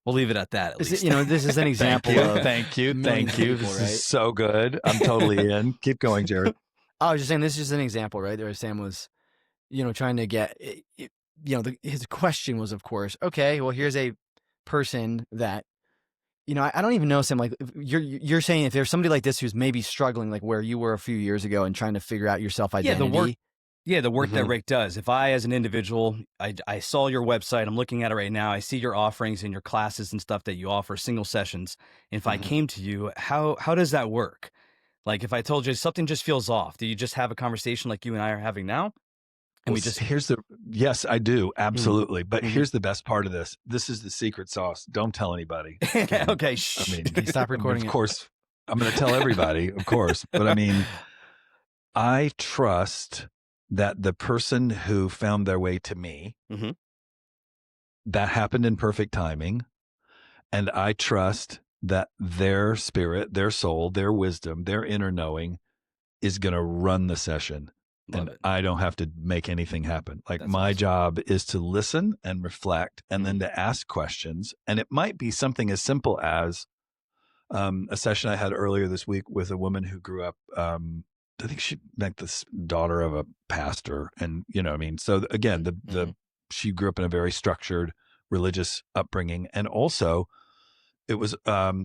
we'll leave it at that. At least. This is an example of thank you. People, This right? is so good. I'm totally in. Keep going, Jared. I was just saying, this is just an example, right? There, Sam was, trying to get, his question was, of course, okay, well, here's a person that. I don't even know, Sam, like you're saying if there's somebody like this who's maybe struggling like where you were a few years ago and trying to figure out your self-identity. The work that Rick does. If I, as an individual, I saw your website, I'm looking at it right now, I see your offerings and your classes and stuff that you offer, single sessions. And if I came to you, how does that work? Like if I told you something just feels off, do you just have a conversation like you and I are having now? And yes, I do. Absolutely. But here's the best part of this. This is the secret sauce. Don't tell anybody. Okay. I mean, stop recording. Of course, I'm going to tell everybody, of course. But I mean, I trust that the person who found their way to me, that happened in perfect timing. And I trust that their spirit, their soul, their wisdom, their inner knowing is going to run the session. I don't have to make anything happen. Like my job is to listen and reflect and then to ask questions. And it might be something as simple as a session I had earlier this week with a woman who grew up, I think she like the daughter of a pastor. And, so again, she grew up in a very structured religious upbringing. And also it was,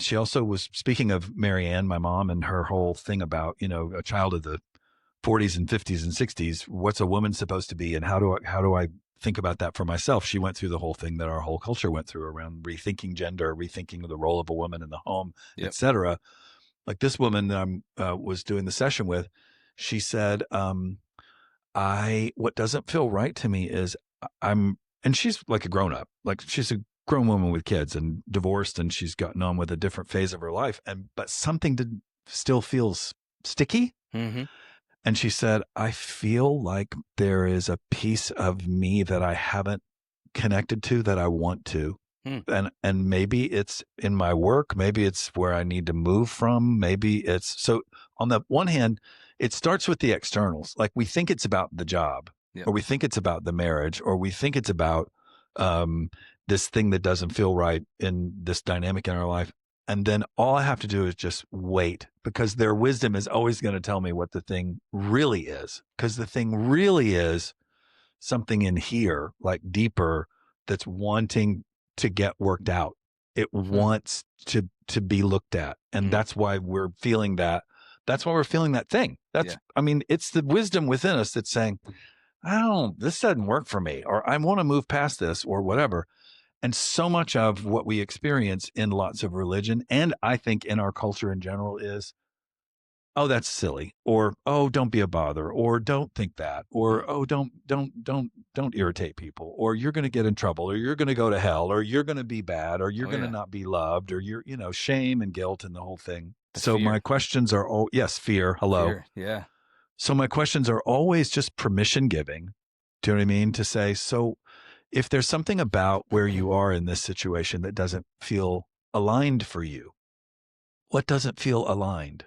she also was speaking of Marianne, my mom, and her whole thing about, a child of the 40s and 50s and 60s, what's a woman supposed to be, and how do I think about that for myself? She went through the whole thing that our whole culture went through around rethinking gender, rethinking the role of a woman in the home, etc. Like this woman that I was doing the session with, she said, what doesn't feel right to me is and she's like a grown up, like she's a grown woman with kids and divorced, and she's gotten on with a different phase of her life, but something still feels sticky. And she said, I feel like there is a piece of me that I haven't connected to that I want to. And maybe it's in my work. Maybe it's where I need to move from. Maybe it's so on the one hand, it starts with the externals. Like we think it's about the job or we think it's about the marriage or we think it's about this thing that doesn't feel right in this dynamic in our life. And then all I have to do is just wait, because their wisdom is always going to tell me what the thing really is. Because the thing really is something in here, like deeper, that's wanting to get worked out It wants to be looked at. And that's why we're feeling that. That's why we're feeling that thing. I mean, it's the wisdom within us that's saying, this doesn't work for me, or I want to move past this, or whatever. And so much of what we experience in lots of religion, and I think in our culture in general, is, oh, that's silly, or, oh, don't be a bother, or don't think that, or, oh, don't irritate people, or you're going to get in trouble, or you're going to go to hell, or you're going to be bad, or you're going to not be loved, or you're, shame and guilt and the whole thing. That's so fear. My questions are, fear. Hello. Fear. Yeah. So my questions are always just permission giving. Do you know what I mean? To say, so if there's something about where you are in this situation that doesn't feel aligned for you, what doesn't feel aligned?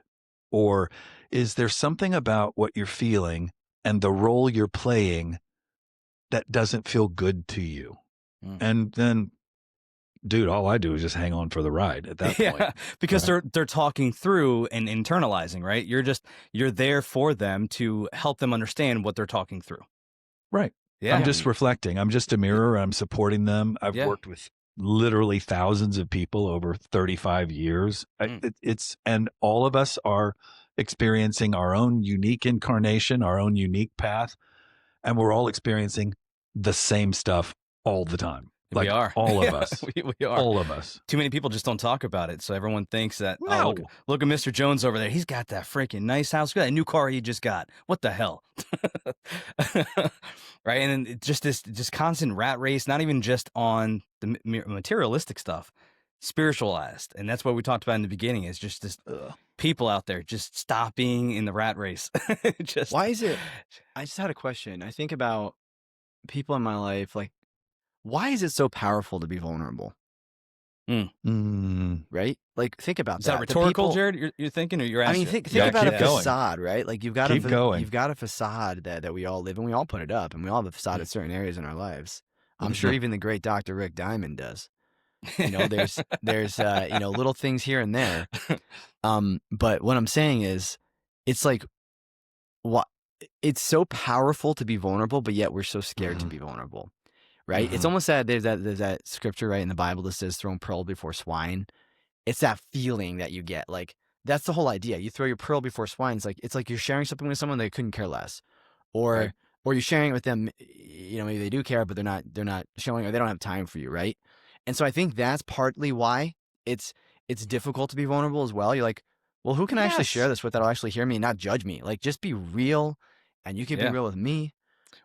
Or is there something about what you're feeling and the role you're playing that doesn't feel good to you? And then, dude, all I do is just hang on for the ride at that point. Because they're talking through and internalizing, right? You're there for them to help them understand what they're talking through. Right. Yeah. I'm just reflecting. I'm just a mirror. I'm supporting them. I've worked with literally thousands of people over 35 years. And all of us are experiencing our own unique incarnation, our own unique path. And we're all experiencing the same stuff all the time. Like, we are. All of us. we are. All of us. Too many people just don't talk about it. So everyone thinks that, look at Mr. Jones over there. He's got that freaking nice house. Look at that new car he just got. What the hell? Right. And then just this constant rat race, not even just on the materialistic stuff, spiritualized. And that's what we talked about in the beginning, is just this people out there just stop being in the rat race. Why is it? I just had a question. I think about people in my life, like, why is it so powerful to be vulnerable? Right? Like, think about that. Is that rhetorical, Jared? You're thinking, or you're asking? I mean, think about a facade, right? Like, you've got a facade that we all live in. We all put it up, and we all have a facade at certain areas in our lives. I'm sure even the great Dr. Rick Diamond does. There's little things here and there. But what I'm saying is, it's like, what? It's so powerful to be vulnerable, but yet we're so scared to be vulnerable. Right? It's almost that there's that scripture, right, in the Bible that says throw pearl before swine. It's that feeling that you get. Like, that's the whole idea. You throw your pearl before swine. It's like you're sharing something with someone they couldn't care less. Or you're sharing it with them, maybe they do care, but they're not showing, or they don't have time for you, right? And so I think that's partly why it's difficult to be vulnerable as well. You're like, well, who can I actually share this with that'll actually hear me and not judge me? Like, just be real, and you can be real with me.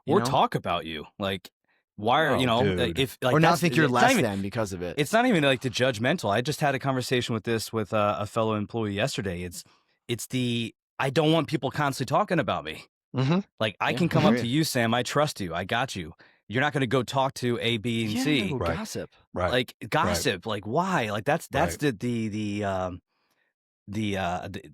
Or talk about you. Like, why are or not think you're less than because of it? It's not even like the judgmental. I just had a conversation with a fellow employee yesterday. It's the, I don't want people constantly talking about me. Like, I can come up to you, Sam. I trust you. I got you. You're not going to go talk to A, B, and C. Gossip. Right. Like, gossip. Like, why? Like, that's the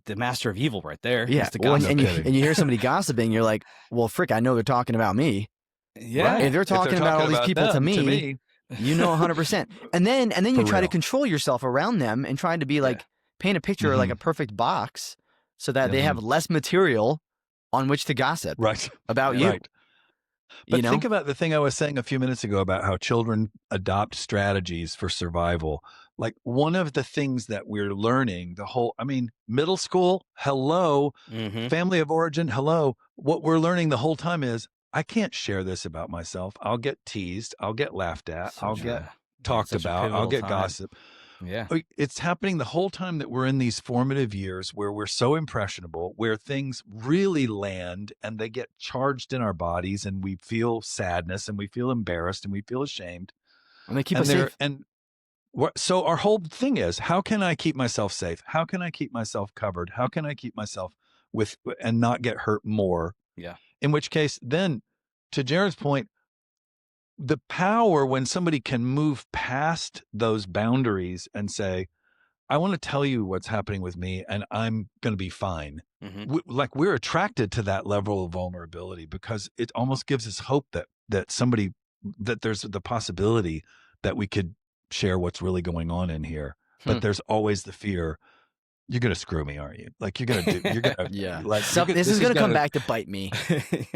master of evil right there. Yeah. And you hear somebody gossiping, you're like, well, frick, I know they're talking about me. Yeah. If they're talking about all these people to me, 100%. And then you try to control yourself around them and trying to be like, paint a picture like a perfect box so that they have less material on which to gossip about you. Right. But think about the thing I was saying a few minutes ago about how children adopt strategies for survival. Like, one of the things that we're learning, middle school, hello, family of origin, hello. What we're learning the whole time is, I can't share this about myself. I'll get teased. I'll get laughed at. I'll get talked about. I'll get gossip. Yeah. It's happening the whole time that we're in these formative years where we're so impressionable, where things really land and they get charged in our bodies, and we feel sadness and we feel embarrassed and we feel ashamed. And they keep us safe. So our whole thing is, how can I keep myself safe? How can I keep myself covered? How can I keep myself and not get hurt more? Yeah. In which case, then, to Jared's point, the power when somebody can move past those boundaries and say, I want to tell you what's happening with me, and I'm going to be fine. We're attracted to that level of vulnerability because it almost gives us hope that there's the possibility that we could share what's really going on in here. But there's always the fear. You're going to screw me, aren't you? Like, you're going to, like, this is going to come back to bite me.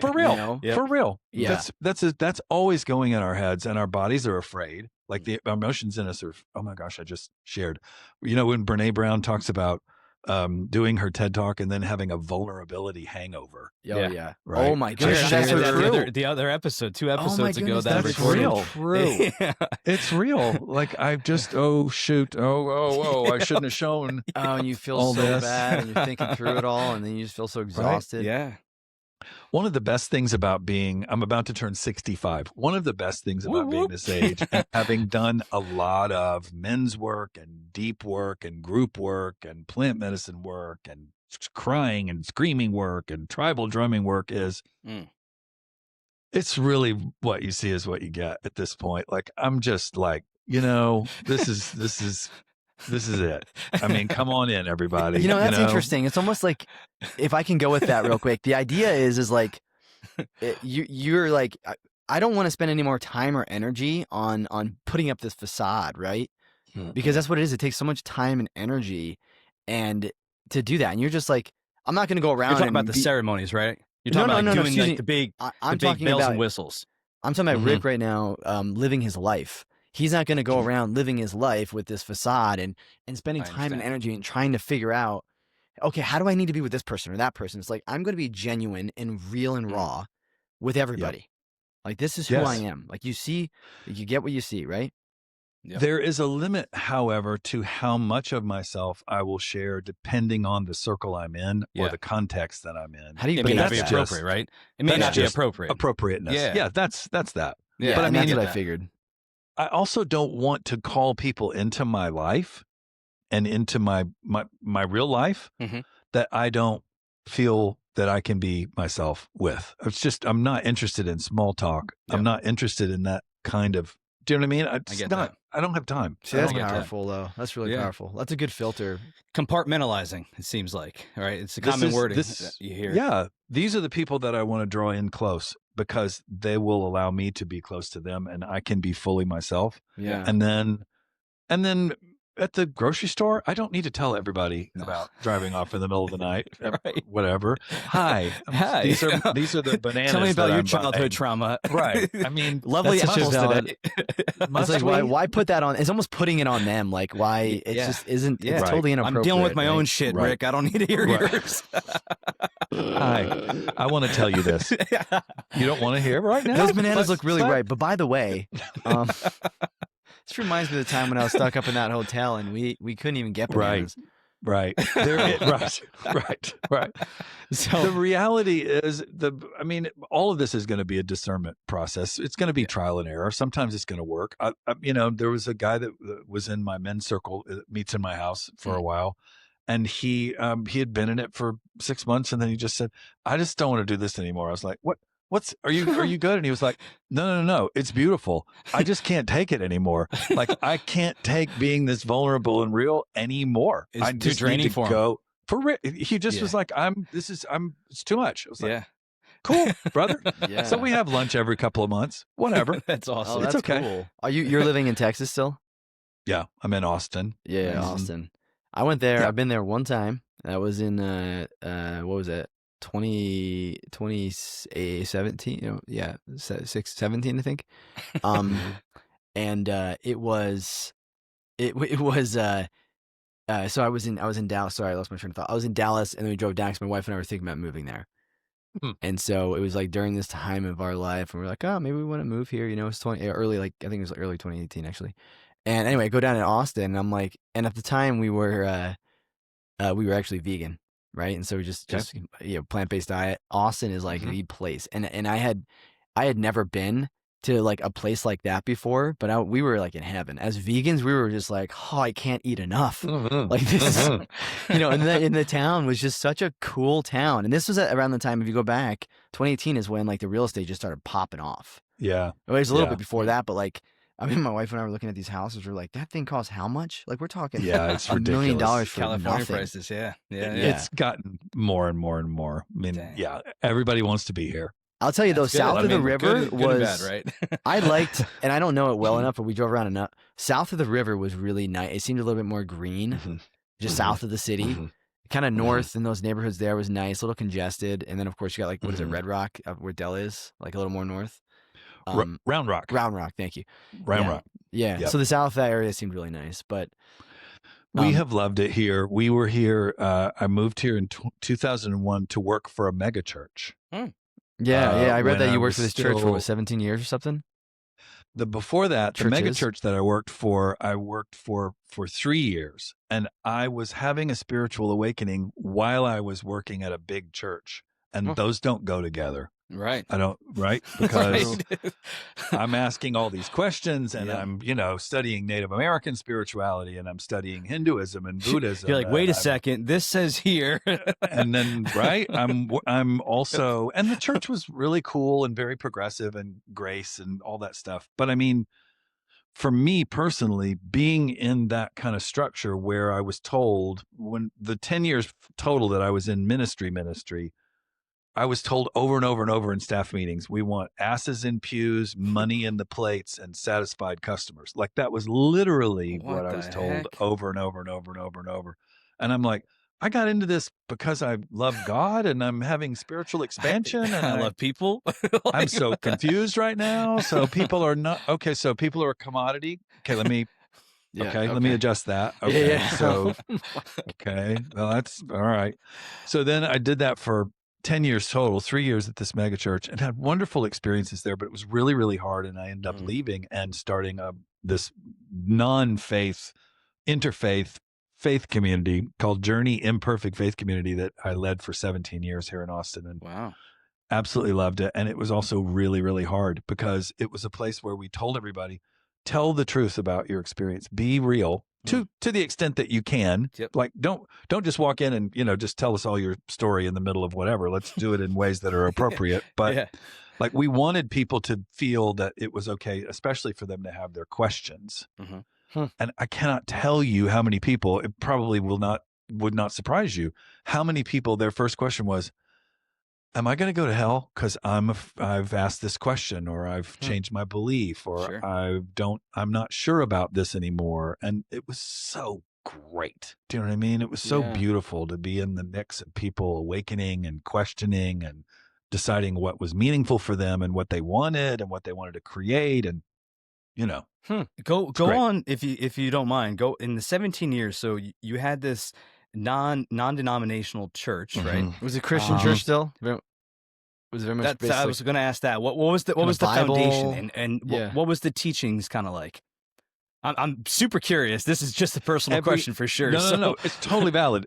For real. For real. Yeah. That's always going in our heads, and our bodies are afraid. Like the emotions in us are, oh my gosh, I just shared. You know, when Brene Brown talks about doing her TED Talk and then having a vulnerability hangover. Oh yeah. Right. Oh my goodness, Jared, that's so true. the other episode, 2 Oh my episodes ago, goodness, that that's recorded. real. True. Yeah. It's real. Like I just, oh shoot, oh, I shouldn't have shown. Oh, and you feel all so this. bad, and you're thinking through it all, and then you just feel so exhausted. Yeah. One of the best things about I'm about to turn 65. One of the best things about being this age, and having done a lot of men's work and deep work and group work and plant medicine work and crying and screaming work and tribal drumming work, is it's really what you see is what you get at this point. Like I'm just like, this is it. I mean, come on in, everybody. That's interesting. It's almost like, if I can go with that real quick, the idea is like, you're like, I don't want to spend any more time or energy on putting up this facade, right? Because that's what it is. It takes so much time and energy, and to do that, and you're just like, I'm not going to go around. You're talking about the ceremonies, right? You're talking about doing like the big, I'm the big talking bells about and whistles. I'm talking about Rick right now, living his life. He's not going to go around living his life with this facade and spending time and energy and trying to figure out, okay, how do I need to be with this person or that person? It's like, I'm going to be genuine and real and raw with everybody. Yep. Like, this is who I am. Like, you get what you see, right? Yep. There is a limit, however, to how much of myself I will share depending on the circle I'm in or the context that I'm in. How do you it may not be appropriate, right? It may not be appropriate. Appropriateness. Yeah, that's that. Yeah, but I mean, that's what I figured. I also don't want to call people into my life and into my real life that I don't feel that I can be myself with. It's just, I'm not interested in small talk. I'm not interested in that kind of, do you know what I mean? I get that. I don't have time. See, that's powerful though. That's really powerful. That's a good filter. Compartmentalizing, it seems like, all right? It's a common wording that you hear. Yeah. These are the people that I want to draw in close because they will allow me to be close to them and I can be fully myself. Yeah. And then at the grocery store, I don't need to tell everybody about driving off in the middle of the night, whatever. Hi. These are the bananas. Tell me about your childhood trauma. Right. I mean, lovely apples today. It's like, why put that on? It's almost putting it on them. Like, why it just isn't. It's totally inappropriate. I'm dealing with my own shit, Rick. I don't need to hear yours. Hi. I want to tell you this. You don't want to hear right now? Those bananas look really ripe. But by the way, this reminds me of the time when I was stuck up in that hotel and we couldn't even get bananas. Right. Right. So the reality is all of this is going to be a discernment process. It's going to be trial and error. Sometimes it's going to work. There was a guy that was in my men's circle, meets in my house for a while. And he had been in it for 6 months. And then he just said, I just don't want to do this anymore. I was like, what? Are you good? And he was like, no, it's beautiful. I just can't take it anymore. Like I can't take being this vulnerable and real anymore. It's too draining for him. For real. He just was like, it's too much. I was like, cool, brother. So we have lunch every couple of months, whatever. That's awesome. That's okay. Cool. Are you're living in Texas still? Yeah. I'm in Austin. Yeah. Austin. I went there. Yeah. I've been there one time. That was in, what was it? 2017, 17, I think. And it was so I was in Dallas. Sorry, I lost my train of thought. I was in Dallas and then we drove down because my wife and I were thinking about moving there. And so it was like during this time of our life and we're like, oh, maybe we want to move here. It's early, like I think it was early 2018 actually. And anyway, I go down to Austin and I'm like, and at the time we were actually vegan. Right. And so just plant-based diet. Austin is like the place. And I had never been to like a place like that before, but we were like in heaven. As vegans, we were just like, oh, I can't eat enough. Like this is, and the town was just such a cool town. And this was around the time, if you go back, 2018 is when like the real estate just started popping off. Yeah. It was a little bit before that, but like, my wife and I were looking at these houses. We're like, that thing costs how much? Like, we're talking it's $1 million for California nothing. prices. Yeah. It's gotten more and more and more. I mean, everybody wants to be here. I'll tell you though, south of the river was, bad, right? I liked, and I don't know it well enough, but we drove around enough. South of the river was really nice. It seemed a little bit more green, just south of the city. Kind of north in those neighborhoods there was nice, a little congested. And then of course you got like, what is it, Red Rock, where Dell is, like a little more north. Round Rock. Round Rock, thank you. Round Rock. Yeah. Yep. So the South area seemed really nice, but we have loved it here. We were here. I moved here in 2001 to work for a mega church. Yeah. I read that you worked for this church for 17 years or something. Before that, the mega church that I worked for 3 years, and I was having a spiritual awakening while I was working at a big church, and those don't go together. Right. Because I'm asking all these questions, and I'm, studying Native American spirituality, and I'm studying Hinduism and Buddhism. You're like, wait a second, this says here. And then, I'm also, and the church was really cool and very progressive and grace and all that stuff. But I mean, for me personally, being in that kind of structure where I was told, when the 10 years total that I was in ministry, I was told over and over and over in staff meetings, we want asses in pews, money in the plates, and satisfied customers. Like, that was literally what I was told over and over and over and over and over. And I'm like, I got into this because I love God and I'm having spiritual expansion. And I love people. I'm so confused right now. So people are not, okay, so people are a commodity. Okay, let me adjust that. Okay, Yeah. so, okay, well, that's all right. So then I did that for 10 years total, 3 years at this mega church, and had wonderful experiences there, but it was really, really hard. And I ended up leaving and starting this non-faith, interfaith faith community called Journey Imperfect Faith Community that I led for 17 years here in Austin. And absolutely loved it. And it was also really, really hard because it was a place where we told everybody, tell the truth about your experience, be real. To the extent that you can. Like, don't just walk in and, just tell us all your story in the middle of whatever. Let's do it in ways that are appropriate. But like, we wanted people to feel that it was okay, especially for them to have their questions. And I cannot tell you how many people, it probably would not surprise you, how many people their first question was, am I going to go to hell because I've asked this question, or I've changed my belief, or I'm not sure about this anymore. And it was so great. Do you know what I mean? It was so beautiful to be in the mix of people awakening and questioning and deciding what was meaningful for them and what they wanted to create. And, Go on if you don't mind. Go in the 17 years. So you had this non-denominational church, right? Was it Christian church still? Was very much I was going to ask that. What was the foundation and what was the teachings kind of like? I'm super curious. This is just a personal question for sure. No, it's totally valid.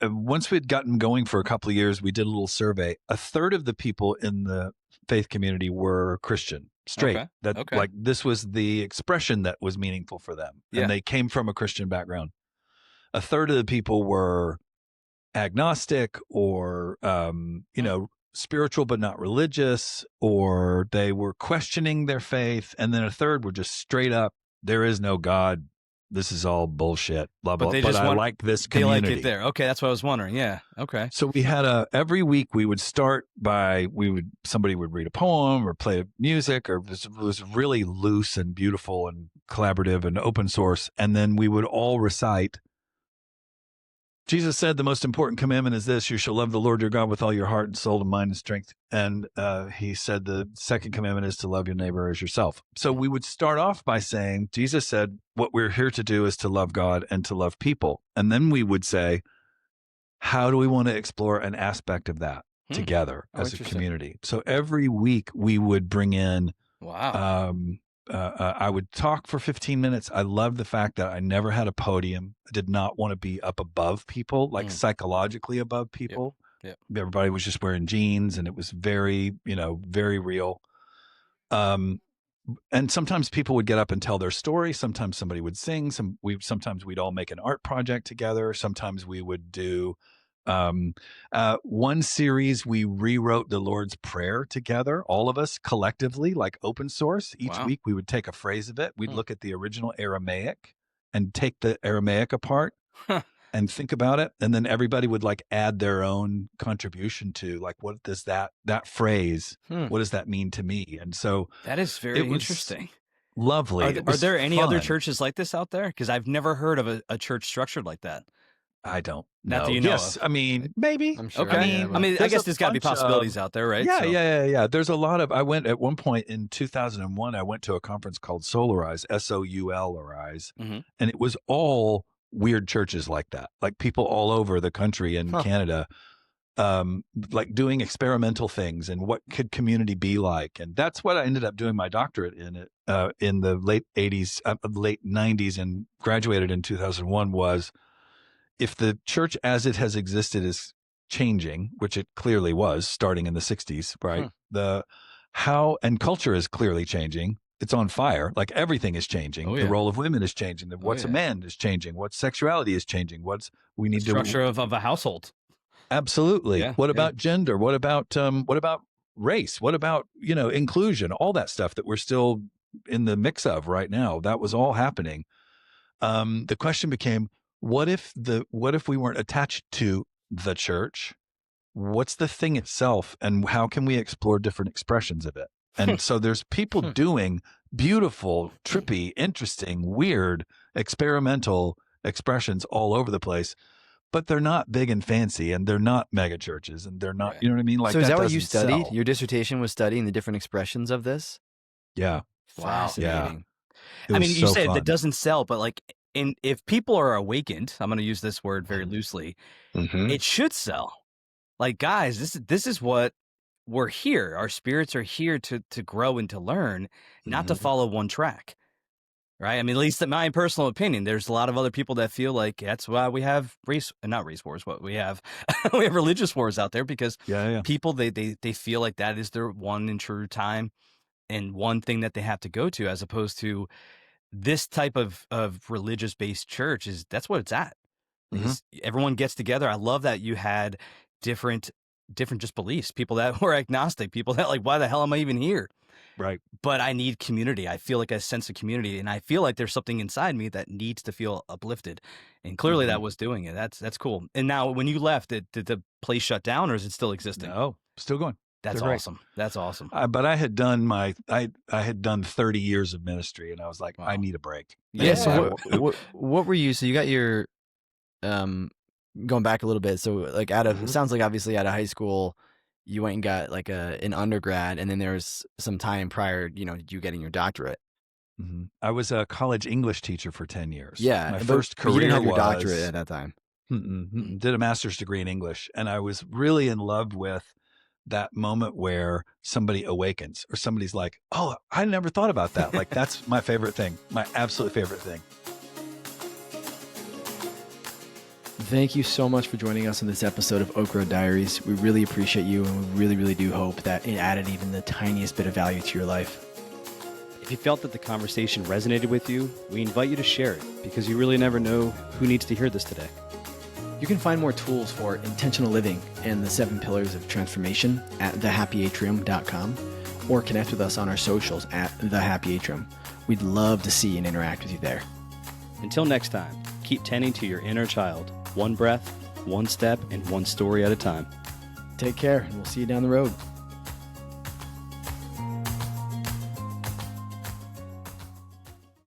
Once we'd gotten going for a couple of years, we did a little survey. A third of the people in the faith community were Christian, straight. Like, this was the expression that was meaningful for them, and they came from a Christian background. A third of the people were agnostic, or spiritual but not religious, or they were questioning their faith. And then a third were just straight up, there is no God, this is all bullshit, blah blah. But I like this community. They like it there. Okay, that's what I was wondering. Yeah. Okay. So we had every week we would start by somebody would read a poem or play music, or it was really loose and beautiful and collaborative and open source, and then we would all recite. Jesus said the most important commandment is this: you shall love the Lord your God with all your heart and soul and mind and strength. And he said the second commandment is to love your neighbor as yourself. So we would start off by saying, Jesus said, what we're here to do is to love God and to love people. And then we would say, how do we want to explore an aspect of that together as a community? So every week we would bring in, I would talk for 15 minutes. I loved the fact that I never had a podium. I did not want to be up above people, like psychologically above people. Everybody was just wearing jeans, and it was very, very real. And sometimes people would get up and tell their story. Sometimes somebody would sing. Sometimes we'd all make an art project together. Sometimes we would do one series, we rewrote the Lord's Prayer together, all of us collectively, like open source. Each week we would take a phrase of it. We'd look at the original Aramaic and take the Aramaic apart and think about it. And then everybody would like add their own contribution to, like, what does that phrase, what does that mean to me? And so that is very interesting. Lovely. Are there any other churches like this out there? Because I've never heard of a church structured like that. I don't Not know. that you know Yes, of. I mean, maybe. I'm sure. Okay. Yeah, I mean, I there's guess a there's got to be bunch of- possibilities out there, right? Yeah, So- yeah. There's a lot of. I went at one point in 2001. I went to a conference called Solarize, Soularize, Mhm. and it was all weird churches like that, like people all over the country and Canada, like doing experimental things and what could community be like, and that's what I ended up doing my doctorate in the late 80s, late 90s, and graduated in 2001. Was if the church as it has existed is changing, which it clearly was starting in the 60s, right? The how and culture is clearly changing. It's on fire. Like everything is changing. Oh, The yeah. role of women is changing. What's a man is changing. What sexuality is changing. We need structure of a household. Absolutely. Yeah, What yeah. about gender? What about race? What about, inclusion? All that stuff that we're still in the mix of right now. That was all happening. The question became, what if we weren't attached to the church? What's the thing itself, and how can we explore different expressions of it? And so there's people doing beautiful, trippy, interesting, weird, experimental expressions all over the place, but they're not big and fancy, and they're not mega churches, and they're not, you know what I mean? Like, so is that what you doesn't studied? sell. Your dissertation was studying the different expressions of this? Yeah. Wow. Fascinating. It I was mean, you so said fun. that doesn't sell, but like, if people are awakened, I'm going to use this word very loosely, it should sell. Like, guys, this is what we're here. Our spirits are here to grow and to learn, not to follow one track. Right? I mean, at least in my personal opinion, there's a lot of other people that feel like that's why we have not race wars, but we have we have religious wars out there, because people they feel like that is their one and true time and one thing that they have to go to, as opposed to this type of religious based church that's what it's at. Everyone gets together. I love that you had different just beliefs, people that were agnostic, people that like, why the hell am I even here? Right. But I need community. I feel like a sense of community, and I feel like there's something inside me that needs to feel uplifted. And clearly that was doing it. That's cool. And now when you left, did the place shut down, or is it still existing? No, still going. That's They're great. awesome. That's awesome. But I had done I had done 30 years of ministry, and I was like, I need a break. Yeah. So what were you? So you got your going back a little bit. So like it sounds like obviously out of high school, you went and got like an undergrad, and then there was some time prior, you getting your doctorate. I was a college English teacher for 10 years. Yeah. My first career you didn't have your was doctorate at that time. Did a master's degree in English, and I was really in love with that moment where somebody awakens, or somebody's like, oh, I never thought about that. Like, that's my favorite thing, my absolute favorite thing. Thank you so much for joining us in this episode of Oak Road Diaries. We really appreciate you, and we really, really do hope that it added even the tiniest bit of value to your life. If you felt that the conversation resonated with you, we invite you to share it, because you really never know who needs to hear this today. You can find more tools for intentional living and the 7 pillars of transformation at thehappyatrium.com, or connect with us on our socials at thehappyatrium. We'd love to see and interact with you there. Until next time, keep tending to your inner child, one breath, one step, and one story at a time. Take care, and we'll see you down the road.